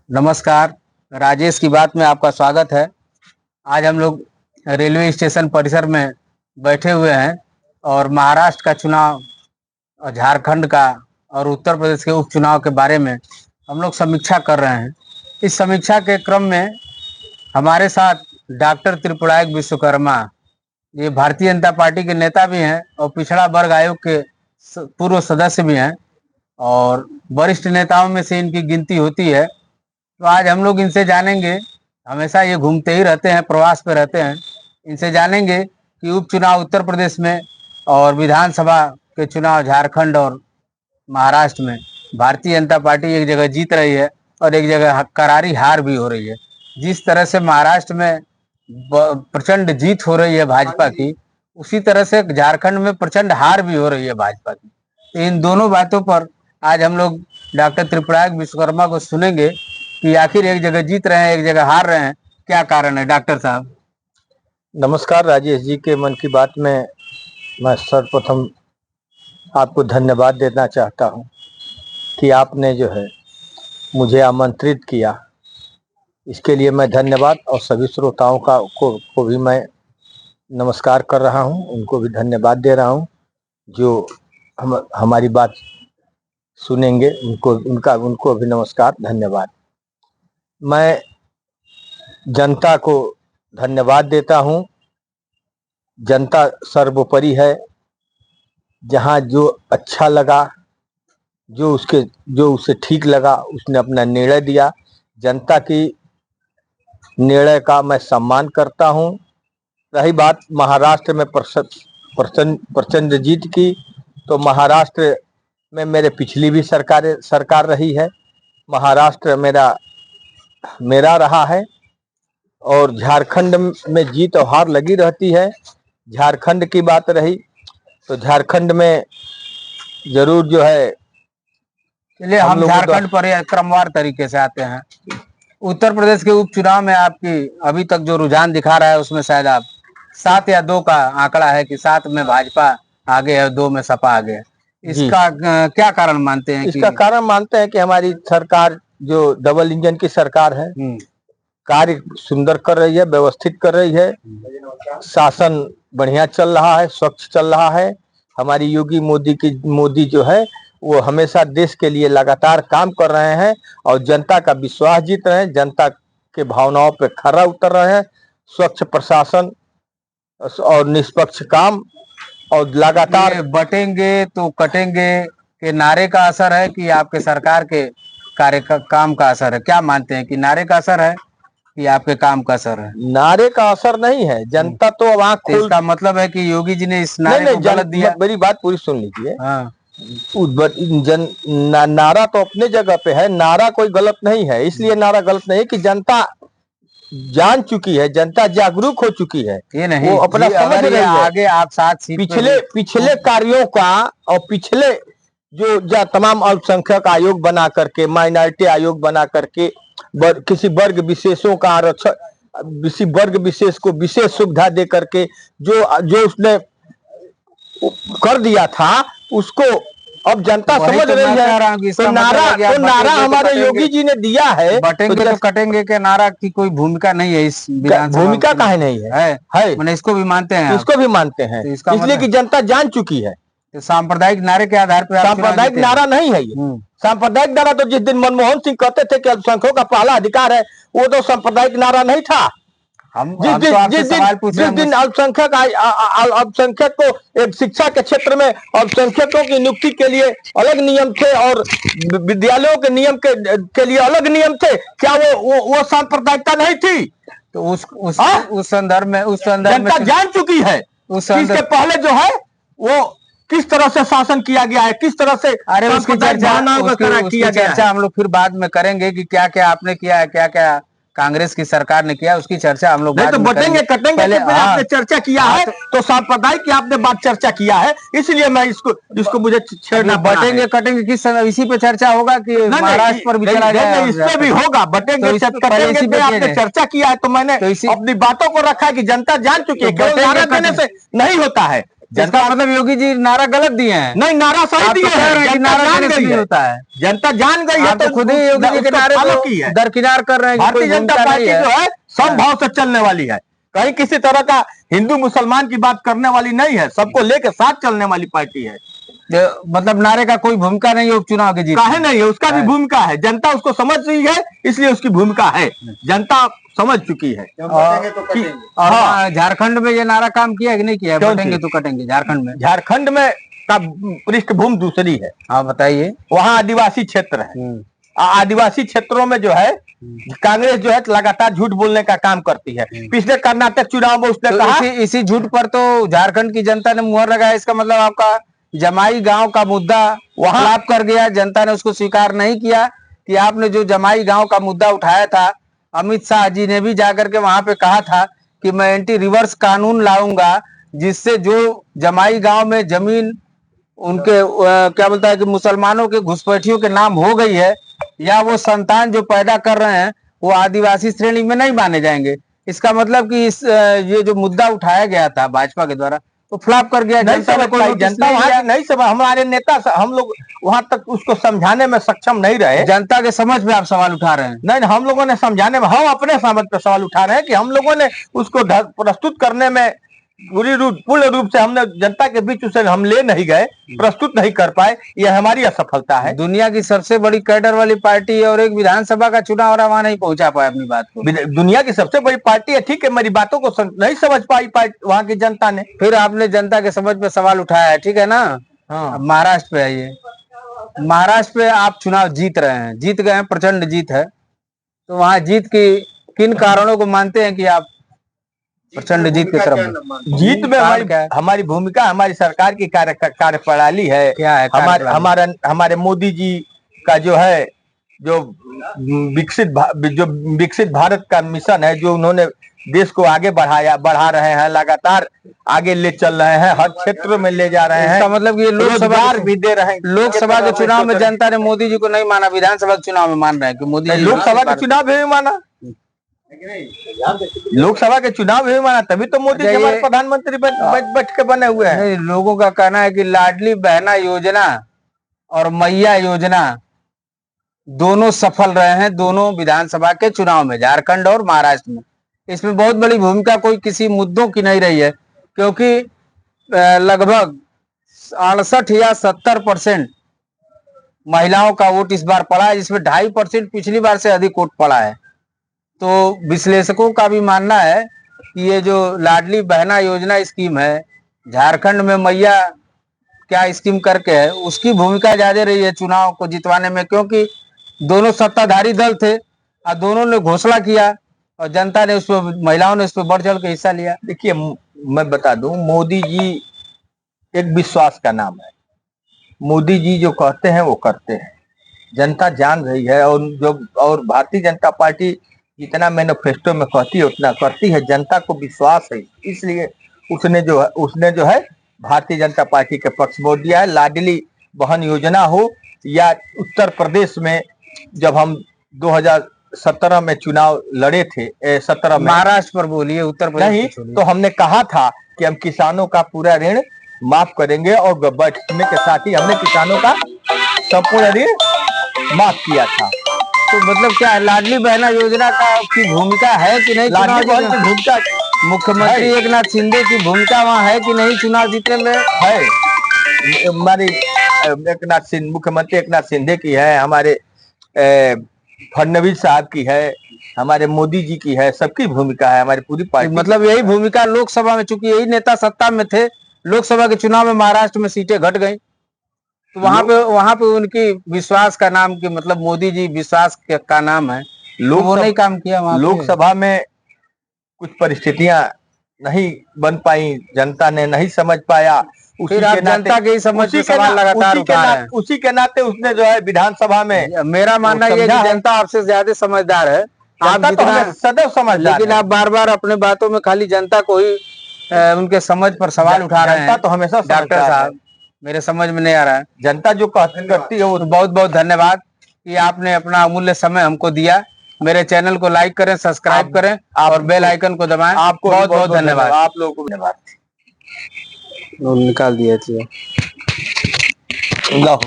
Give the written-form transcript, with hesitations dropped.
नमस्कार। राजेश की बात में आपका स्वागत है। आज हम लोग रेलवे स्टेशन परिसर में बैठे हुए हैं और महाराष्ट्र का चुनाव और झारखंड का और उत्तर प्रदेश के उपचुनाव के बारे में हम लोग समीक्षा कर रहे हैं। इस समीक्षा के क्रम में हमारे साथ डॉक्टर त्रिपुरारी विश्वकर्मा, ये भारतीय जनता पार्टी के नेता भी हैं और पिछड़ा वर्ग आयोग के पूर्व सदस्य भी हैं और वरिष्ठ नेताओं में से इनकी गिनती होती है। तो आज हम लोग इनसे जानेंगे, हमेशा ये घूमते ही रहते हैं, प्रवास पे रहते हैं, इनसे जानेंगे कि उपचुनाव उत्तर प्रदेश में और विधानसभा के चुनाव झारखंड और महाराष्ट्र में भारतीय जनता पार्टी एक जगह जीत रही है और एक जगह करारी हार भी हो रही है। जिस तरह से महाराष्ट्र में प्रचंड जीत हो रही है भाजपा की, उसी तरह से झारखंड में प्रचंड हार भी हो रही है भाजपा की। तो इन दोनों बातों पर आज हम लोग डॉक्टर त्रिपुरारी विश्वकर्मा को सुनेंगे कि आखिर एक जगह जीत रहे हैं, एक जगह हार रहे हैं, क्या कारण है। डॉक्टर साहब नमस्कार। राजेश जी के मन की बात में मैं सर्वप्रथम आपको धन्यवाद देना चाहता हूं कि आपने जो है मुझे आमंत्रित किया। इसके लिए मैं धन्यवाद और सभी श्रोताओं को भी मैं नमस्कार कर रहा हूं, उनको भी धन्यवाद दे रहा हूं जो हमारी बात सुनेंगे। उनको भी नमस्कार, धन्यवाद। मैं जनता को धन्यवाद देता हूं। जनता सर्वोपरि है। जहां जो अच्छा लगा, जो उसे ठीक लगा, उसने अपना निर्णय दिया। जनता की निर्णय का मैं सम्मान करता हूं। रही बात महाराष्ट्र में प्रचंड जीत की, तो महाराष्ट्र में मेरे पिछली भी सरकार रही है। महाराष्ट्र मेरा रहा है और झारखंड में जीत और हार लगी रहती है। झारखंड की बात रही तो झारखंड में जरूर जो है, चलिए हम झारखंड पर क्रमवार तरीके से आते हैं। उत्तर प्रदेश के उपचुनाव में आपकी अभी तक जो रुझान दिखा रहा है, उसमें शायद आप 7 या 2 का आंकड़ा है कि 7 में भाजपा आगे है, 2 में सपा आगे है। इसका क्या कारण मानते हैं? इसका कारण मानते हैं कि हमारी सरकार जो डबल इंजन की सरकार है, कार्य सुंदर कर रही है, व्यवस्थित कर रही है, शासन बढ़िया चल रहा है, स्वच्छ चल रहा है। हमारी योगी मोदी जो है वो हमेशा देश के लिए लगातार काम कर रहे हैं और जनता का विश्वास जीत रहे हैं, जनता के भावनाओं पे खरा उतर रहे हैं। स्वच्छ प्रशासन और निष्पक्ष काम और लगातार बटेंगे तो कटेंगे के नारे का असर है कि आपके सरकार के काम का असर है? क्या मानते हैं कि नारे का असर है कि आपके काम का असर है? नारे का असर नहीं है, जनता तो अब आंख खोल। इसका मतलब है कि योगी जी ने इस नारे को गलत दिया। मेरी बात पूरी सुन लीजिए। हाँ। नारा तो अपने जगह पे है, नारा कोई गलत नहीं है। इसलिए नारा गलत नहीं है कि जनता जान चुकी है, जनता जागरूक हो चुकी है। ये नहीं, वो अपना समझ रही है। आगे आप 7 सीट पिछले कार्यों का और पिछले जो तमाम अल्पसंख्यक आयोग बना करके, माइनॉरिटी आयोग बना करके, किसी वर्ग विशेषों का आरक्षण, किसी वर्ग विशेष को विशेष सुविधा दे करके जो उसने कर दिया था, उसको अब जनता समझ रही है। तो नारा हमारे योगी जी ने दिया है। बटेंगे तो कटेंगे के नारा की कोई भूमिका नहीं है इस विधानसभा। भूमिका काहे नहीं है? मैंने इसको भी मानते हैं। इसको भी मानते हैं, इसलिए कि जनता जान चुकी है। सांप्रदायिक नारे के आधार पर सांप्रदायिक नारा नहीं है ये। सांप्रदायिक नारा तो जिस दिन मनमोहन सिंह कहते थे कि अल्पसंख्यकों का पहला अधिकार है, वो तो सांप्रदायिक नारा नहीं था। जिस दिन अल्पसंख्यक को एक शिक्षा के क्षेत्र में अल्पसंख्यकों की नियुक्ति के लिए अलग नियम थे और विद्यालयों के नियम के लिए अलग नियम थे, क्या वो सांप्रदायिकता नहीं थी? तो उस संदर्भ में जनता जान चुकी है। इसके पहले जो है वो किस तरह से शासन किया गया है, किस तरह से उसकी चर्चा हम लोग फिर बाद में करेंगे कि क्या क्या आपने किया है, क्या क्या कांग्रेस की सरकार ने किया, उसकी चर्चा हम लोग बाद में बटेंगे कटेंगे पहले आपने चर्चा किया है तो सांप्रदायिक की आपने बात चर्चा किया है, इसलिए मैं इसको मुझे छेड़ना। बटेंगे कटेंगे किस समय इसी पे चर्चा होगा कि महाराष्ट्र पर भी चला जाएगा? इसमें भी होगा। बटेंगे कटेंगे पे आपने चर्चा किया है तो मैंने अपनी बातों को रखा कि जनता जान चुकी है, केवल नारा देने से नहीं होता है। इसका मतलब योगी जी नारा गलत दिए हैं। नहीं, नारा सही दिए हैं, नारा जान गई होता है, जनता जान गई है, तो खुद ही योगी जी के नारे को दरकिनार कर रहे हैं। भारतीय जनता पार्टी जो है समभाव से चलने वाली है, कहीं किसी तरह का हिंदू मुसलमान की बात करने वाली नहीं है, सबको लेकर साथ चलने वाली पार्टी है। मतलब नारे का कोई भूमिका नहीं है उपचुनाव के जीत काहे नहीं है, उसका भी भूमिका है, जनता उसको समझ रही है, इसलिए उसकी भूमिका है, जनता समझ चुकी है। और झारखंड में ये नारा काम किया है कि नहीं किया? बटेंगे तो कटेंगे। झारखंड में का पृष्ठभूमि दूसरी है। हाँ बताइए। वहाँ आदिवासी क्षेत्र है, आदिवासी क्षेत्रों में जो है कांग्रेस जो है लगातार झूठ बोलने का काम करती है। पिछले कर्नाटक चुनाव में उसने कहा, इसी झूठ पर तो झारखंड की जनता ने मुहर लगाया। इसका मतलब आपका जमाई गांव का मुद्दा वहां आप कर गया, जनता ने उसको स्वीकार नहीं किया कि आपने जो जमाई गांव का मुद्दा उठाया था। अमित शाह जी ने भी जाकर के वहां पे कहा था कि मैं एंटी रिवर्स कानून लाऊंगा, जिससे जो जमाई गांव में जमीन उनके क्या बोलता है कि मुसलमानों के घुसपैठियों के नाम हो गई है, या वो संतान जो पैदा कर रहे हैं वो आदिवासी श्रेणी में नहीं माने जाएंगे। इसका मतलब कि ये जो मुद्दा उठाया गया था भाजपा के द्वारा तो फ्लॉप कर गया। जनता वहां नहीं समझ, हमारे नेता हम लोग वहां तक उसको समझाने में सक्षम नहीं रहे। जनता के समझ पे आप सवाल उठा रहे हैं? नहीं, हम लोगों ने समझाने में, हम अपने समझ पे सवाल उठा रहे हैं कि हम लोगों ने उसको प्रस्तुत करने में पूर्ण रूप से हमने जनता के बीच उसे हम ले नहीं गए, प्रस्तुत नहीं कर पाए, यह हमारी असफलता है। दुनिया की सबसे बड़ी कैडर वाली पार्टी है और एक विधानसभा का चुनाव और वहां नहीं पहुंचा पाया अपनी बात को। दुनिया की सबसे बड़ी पार्टी है, ठीक है, मेरी बातों को नहीं समझ पाई वहां की जनता ने। फिर आपने जनता के समझ पे सवाल उठाया है, ठीक है ना। हाँ। महाराष्ट्र पे आइए। महाराष्ट्र पे आप चुनाव जीत रहे हैं, जीत गए हैं, प्रचंड जीत है। तो वहां जीत की किन कारणों को मानते हैं कि आप प्रचंड जीत की तरफ? जीत में हमारी भूमिका, हमारी सरकार की कार्यप्रणाली है। क्या है? हमारे मोदी जी का जो है जो विकसित भारत का मिशन है, जो उन्होंने देश को आगे बढ़ा रहे हैं, लगातार आगे ले चल रहे हैं, हर क्षेत्र में ले जा रहे हैं। इसका मतलब ये लोकसभा भी दे रहे हैं। लोकसभा के चुनाव में जनता ने मोदी जी को नहीं माना, विधानसभा के चुनाव में मान रहे हैं कि मोदी जी। लोकसभा के चुनाव भी माना, लोकसभा के चुनाव भी माना, तभी तो मोदी जी हमारे प्रधानमंत्री बैठ के बने हुए हैं। लोगों का कहना है कि लाडली बहना योजना और मैया योजना दोनों सफल रहे हैं, दोनों विधानसभा के चुनाव में, झारखंड और महाराष्ट्र में। इसमें बहुत बड़ी भूमिका कोई किसी मुद्दों की नहीं रही है, क्योंकि लगभग 68 या 70% महिलाओं का वोट इस बार पड़ा है, जिसमें 2.5% पिछली बार से अधिक वोट पड़ा है। तो विश्लेषकों का भी मानना है कि ये जो लाडली बहना योजना स्कीम है, झारखंड में मैया क्या स्कीम करके है, उसकी भूमिका ज्यादा रही है चुनाव को जितवाने में, क्योंकि दोनों सत्ताधारी दल थे और दोनों ने घोषणा किया और जनता ने उस पर, महिलाओं ने उस पर बढ़ चढ़ के हिस्सा लिया। देखिए, मैं बता दूं, मोदी जी एक विश्वास का नाम है। मोदी जी जो कहते हैं वो करते हैं, जनता जान रही है। और भारतीय जनता पार्टी जितना मैनिफेस्टो में कहती है उतना करती है, जनता को विश्वास है, इसलिए उसने जो है भारतीय जनता पार्टी के पक्ष वोट दिया है। लाडली बहन योजना हो या उत्तर प्रदेश में जब हम 2017 में चुनाव लड़े थे, 17 में, महाराष्ट्र पर बोलिए, उत्तर प्रदेश नहीं, तो हमने कहा था कि हम किसानों का पूरा ऋण माफ करेंगे, और बैठने के साथ ही हमने किसानों का संपूर्ण ऋण माफ किया था। तो मतलब क्या है, लाडली बहना योजना की भूमिका है कि नहीं? लाडली बहन की भूमिका, मुख्यमंत्री एकनाथ शिंदे की भूमिका वहाँ है कि नहीं चुनाव जीतने में? है, हमारी मुख्यमंत्री एकनाथ शिंदे की है, हमारे फडणवीस साहब की है, हमारे मोदी जी की है, सबकी भूमिका है, हमारी पूरी पार्टी। मतलब यही भूमिका लोकसभा में, चूंकि यही नेता सत्ता में थे, लोकसभा के चुनाव में महाराष्ट्र में सीटें घट गई, तो वहां पे उनकी विश्वास का नाम की, मतलब मोदी जी विश्वास का नाम है, वो नहीं काम किया वहां। लोकसभा में कुछ परिस्थितियां नहीं बन पाई, जनता ने नहीं समझ पाया। फिर आप जनता के ही समझ पे सवाल लगातार उठा रहे हैं। उसी के नाते उसने जो है विधानसभा में, मेरा मानना यह है कि जनता आपसे ज्यादा समझदार है, आप जितना सदैव समझदार, लेकिन आप बार बार अपने बातों में खाली जनता को ही उनके समझ पर सवाल उठा रहे हैं। तो हमेशा डॉक्टर साहब, मेरे समझ में नहीं आ रहा है। जनता जो करती है वो। बहुत बहुत धन्यवाद कि आपने अपना अमूल्य समय हमको दिया। मेरे चैनल को लाइक करें, सब्सक्राइब करें और बेल आइकन को दबाएं। आपको बहुत बहुत धन्यवाद। आप लोगों को धन्यवाद। वो निकाल दिए थे। लाओ